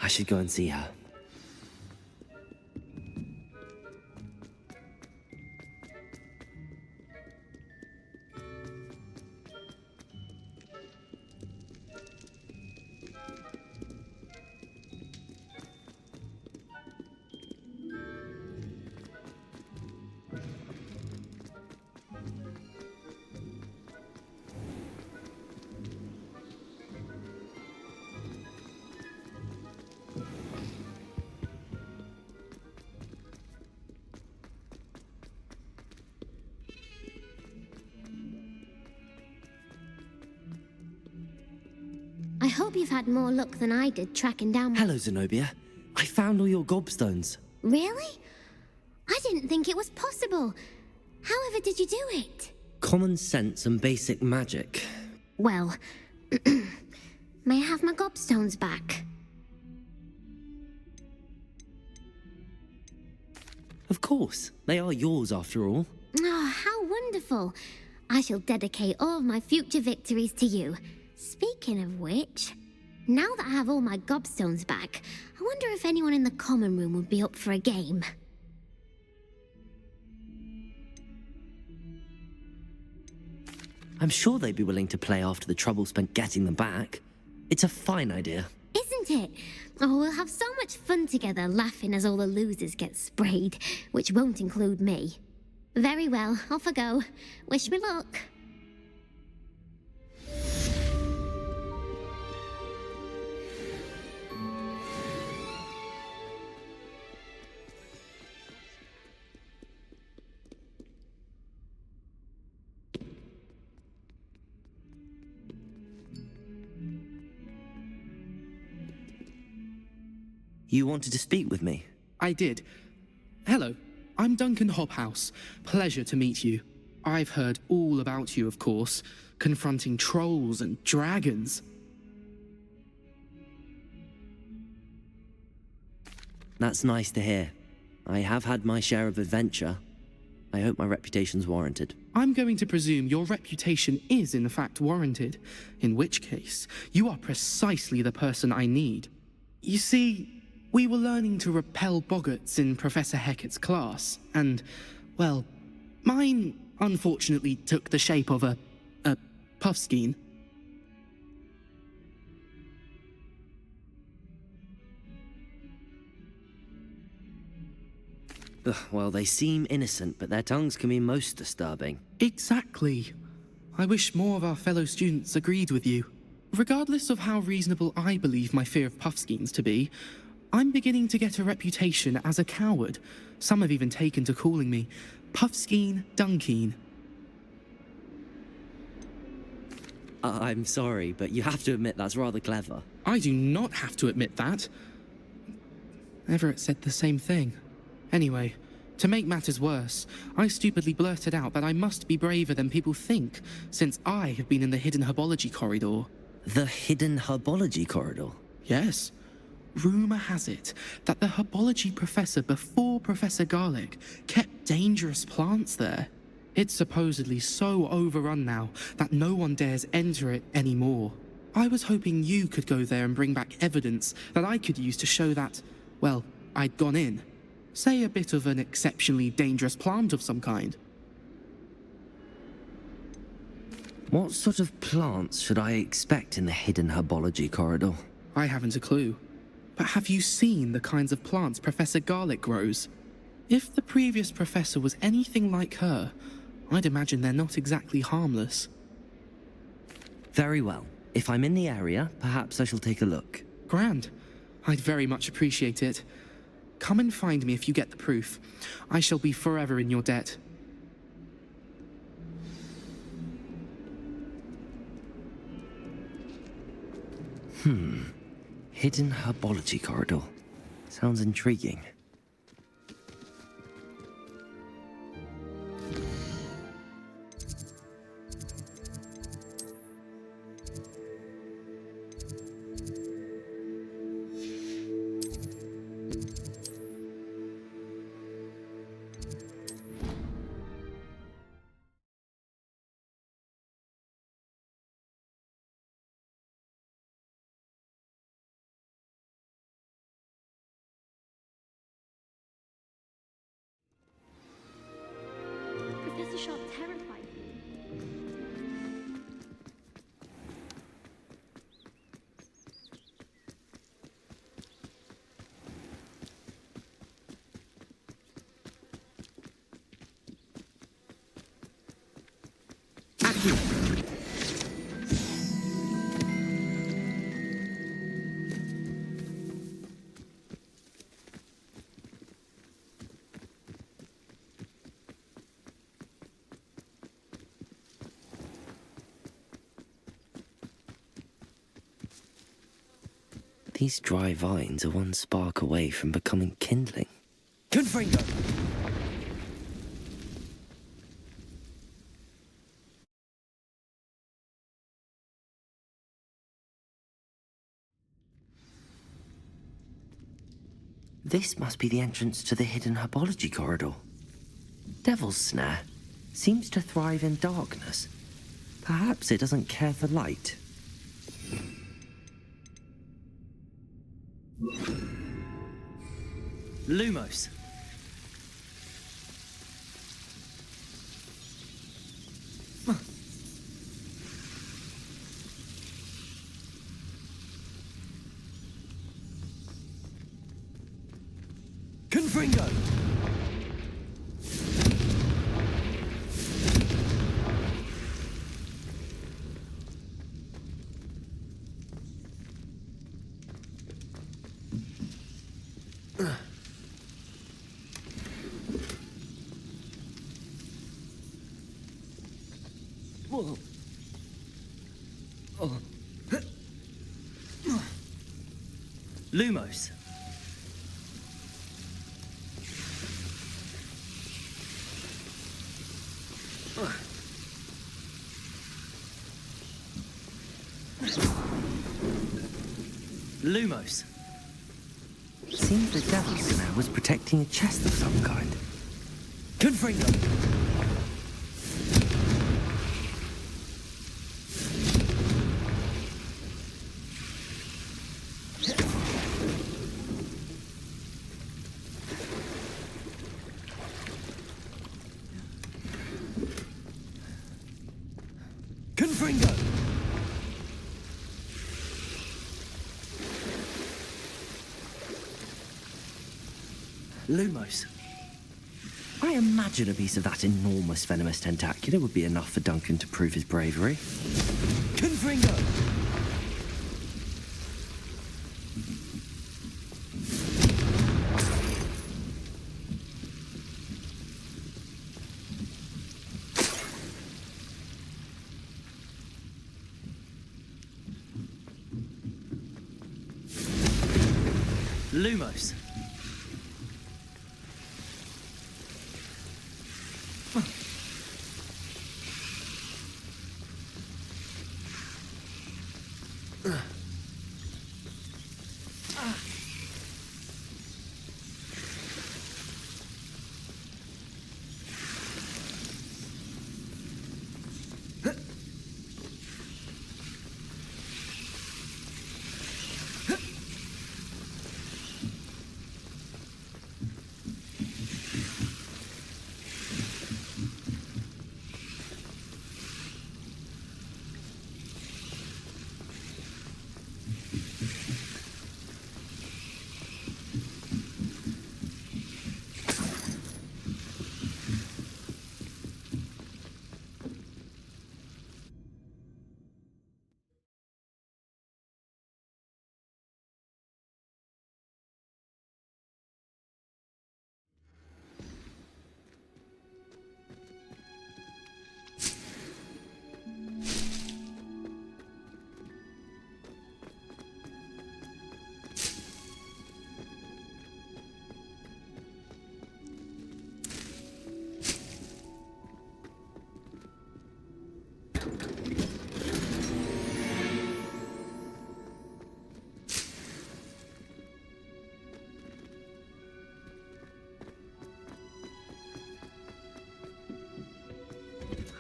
I should go and see her. I hope you've had more luck than I did tracking down... Hello, Zenobia. I found all your gobstones. Really? I didn't think it was possible. However did you do it? Common sense and basic magic. Well, may I have my gobstones back? Of course. They are yours, after all. Oh, how wonderful. I shall dedicate all of my future victories to you. Speaking of which, now that I have all my gobstones back, I wonder if anyone in the common room would be up for a game. I'm sure they'd be willing to play after the trouble spent getting them back. It's a fine idea. Isn't it? Oh, we'll have so much fun together laughing as all the losers get sprayed, which won't include me. Very well, off I go. Wish me luck. You wanted to speak with me? I did. Hello, I'm Duncan Hobhouse. Pleasure to meet you. I've heard all about you, of course, confronting trolls and dragons. That's nice to hear. I have had my share of adventure. I hope my reputation's warranted. I'm going to presume your reputation is in fact warranted, in which case, you are precisely the person I need. You see, we were learning to repel boggarts in Professor Hecat's class, and, well, mine unfortunately took the shape of a puffskein. Ugh, well, they seem innocent, but their tongues can be most disturbing. Exactly. I wish more of our fellow students agreed with you. Regardless of how reasonable I believe my fear of Puffskeins to be, I'm beginning to get a reputation as a coward. Some have even taken to calling me Puffskeen Dunkeen. I'm sorry, but you have to admit that's rather clever. I do not have to admit that. Everett said the same thing. Anyway, to make matters worse, I stupidly blurted out that I must be braver than people think, since I have been in the hidden herbology corridor. The hidden herbology corridor? Yes. Rumor has it that the herbology professor before Professor Garlic kept dangerous plants there. It's supposedly so overrun now that no one dares enter it anymore. I was hoping you could go there and bring back evidence that I could use to show that, well, I'd gone in. Say a bit of an exceptionally dangerous plant of some kind. What sort of plants should I expect in the hidden herbology corridor? I haven't a clue. But have you seen the kinds of plants Professor Garlic grows? If the previous professor was anything like her, I'd imagine they're not exactly harmless. Very well. If I'm in the area, perhaps I shall take a look. Grand. I'd very much appreciate it. Come and find me if you get the proof. I shall be forever in your debt. Hidden herbology corridor. Sounds intriguing. Professor Sharp terrified me. These dry vines are one spark away from becoming kindling. Confringo! This must be the entrance to the hidden herbology corridor. Devil's Snare seems to thrive in darkness. Perhaps it doesn't care for light. Lumos. Confringo! Lumos. Lumos. Seems the Devil's Snare was protecting a chest of some kind. Confringo! Confringo! Lumos. I imagine a piece of that enormous venomous tentacular would be enough for Duncan to prove his bravery. Confringo! Lumos.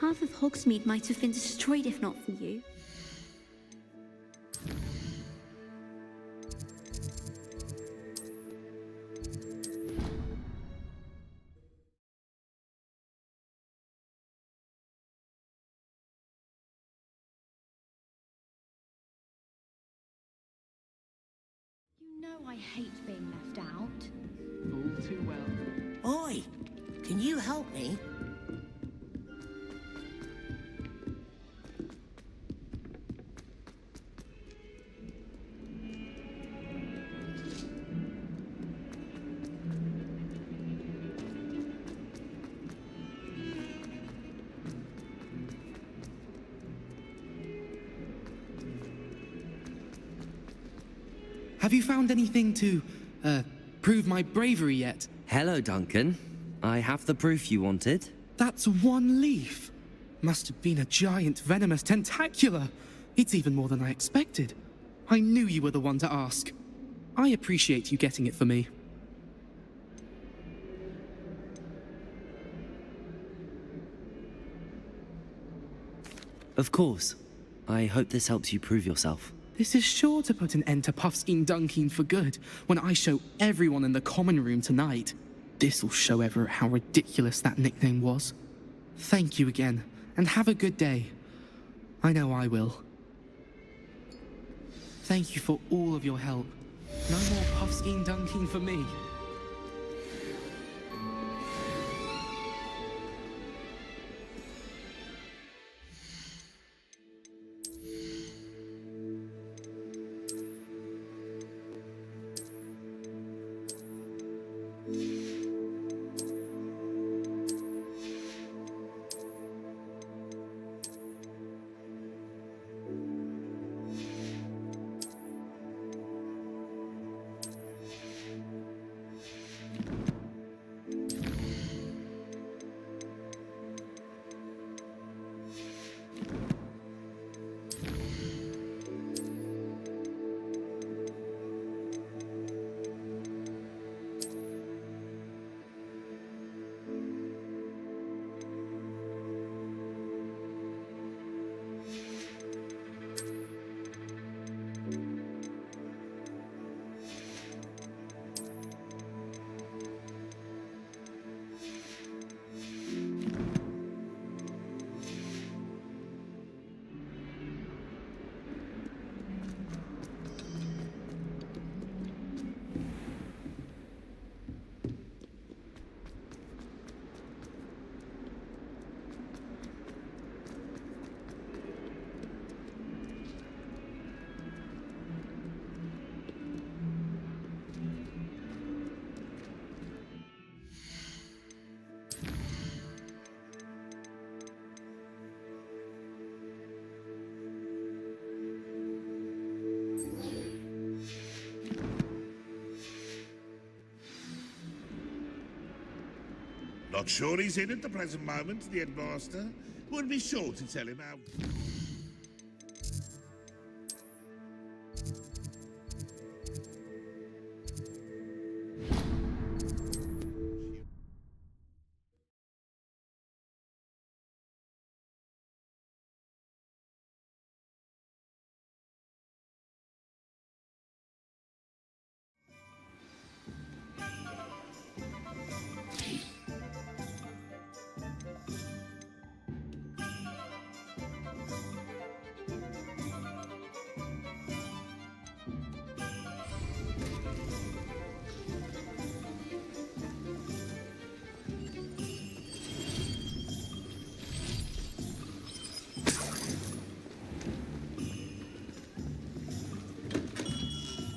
Half of Hogsmeade might have been destroyed if not for you. You know I hate being left out. All too well. Oi! Can you help me? Have you found anything to, prove my bravery yet? Hello, Duncan. I have the proof you wanted. That's one leaf. Must have been a giant venomous tentacula. It's even more than I expected. I knew you were the one to ask. I appreciate you getting it for me. Of course. I hope this helps you prove yourself. This is sure to put an end to Puffskein Dunkin for good when I show everyone in the common room tonight. This'll show Everett how ridiculous that nickname was. Thank you again, and have a good day. I know I will. Thank you for all of your help. No more Puffskein Dunkin for me. Not sure he's in at the present moment, the headmaster. Would be sure to tell him how...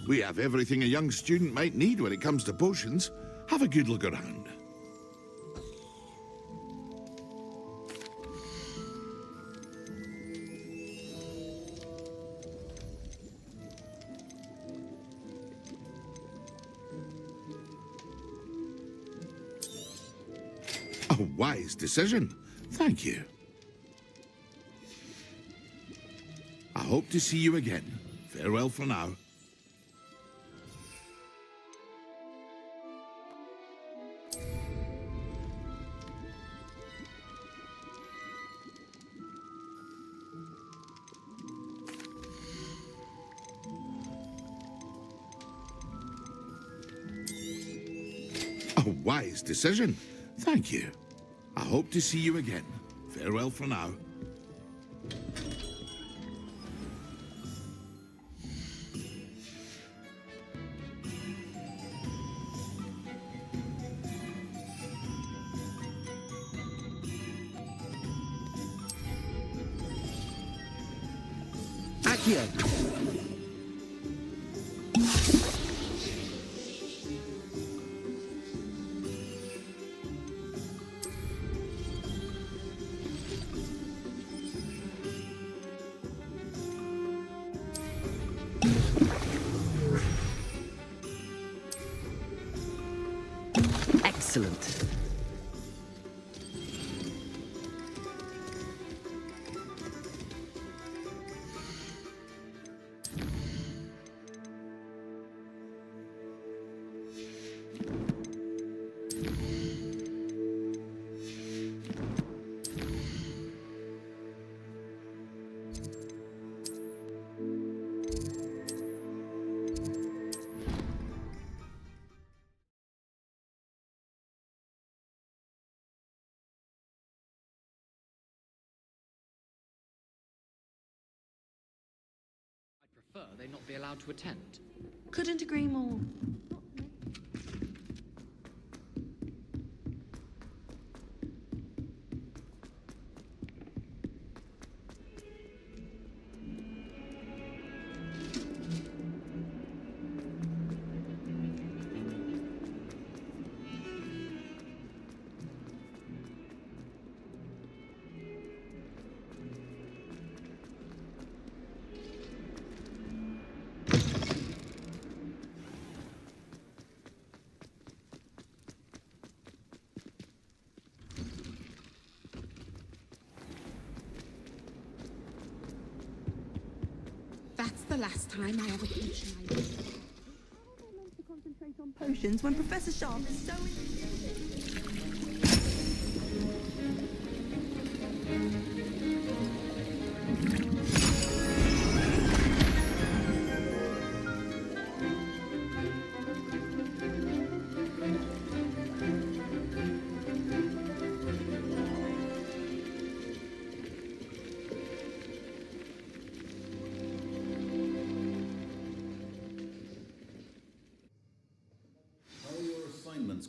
We have everything a young student might need when it comes to potions. Have a good look around. A wise decision. Thank you. I hope to see you again. Farewell for now. A wise decision. Thank you. I hope to see you again. Farewell for now. Accio! Excellent. Prefer they not be allowed to attend. Couldn't agree more. That's the last time I ever teach my to concentrate on potions when Professor Sharp is so...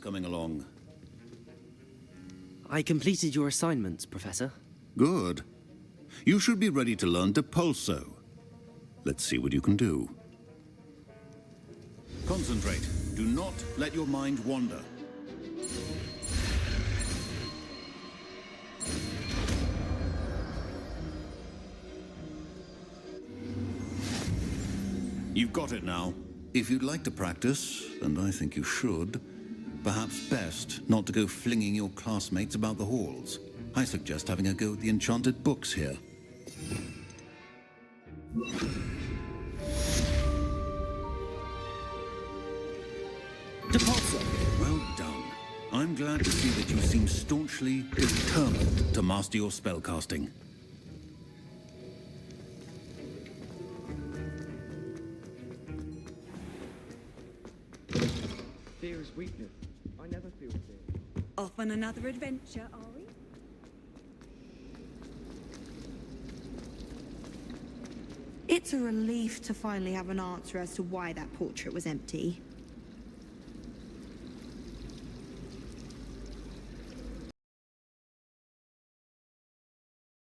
Coming along. I completed your assignments, Professor. Good. You should be ready to learn Depulso. Let's see what you can do. Concentrate. Do not let your mind wander. You've got it now. If you'd like to practice, and I think you should, perhaps best not to go flinging your classmates about the halls. I suggest having a go at the enchanted books here. Depulso! Well done. I'm glad to see that you seem staunchly determined to master your spellcasting. Fear is weakness. I never feel fear. Off on another adventure, are we? It's a relief to finally have an answer as to why that portrait was empty.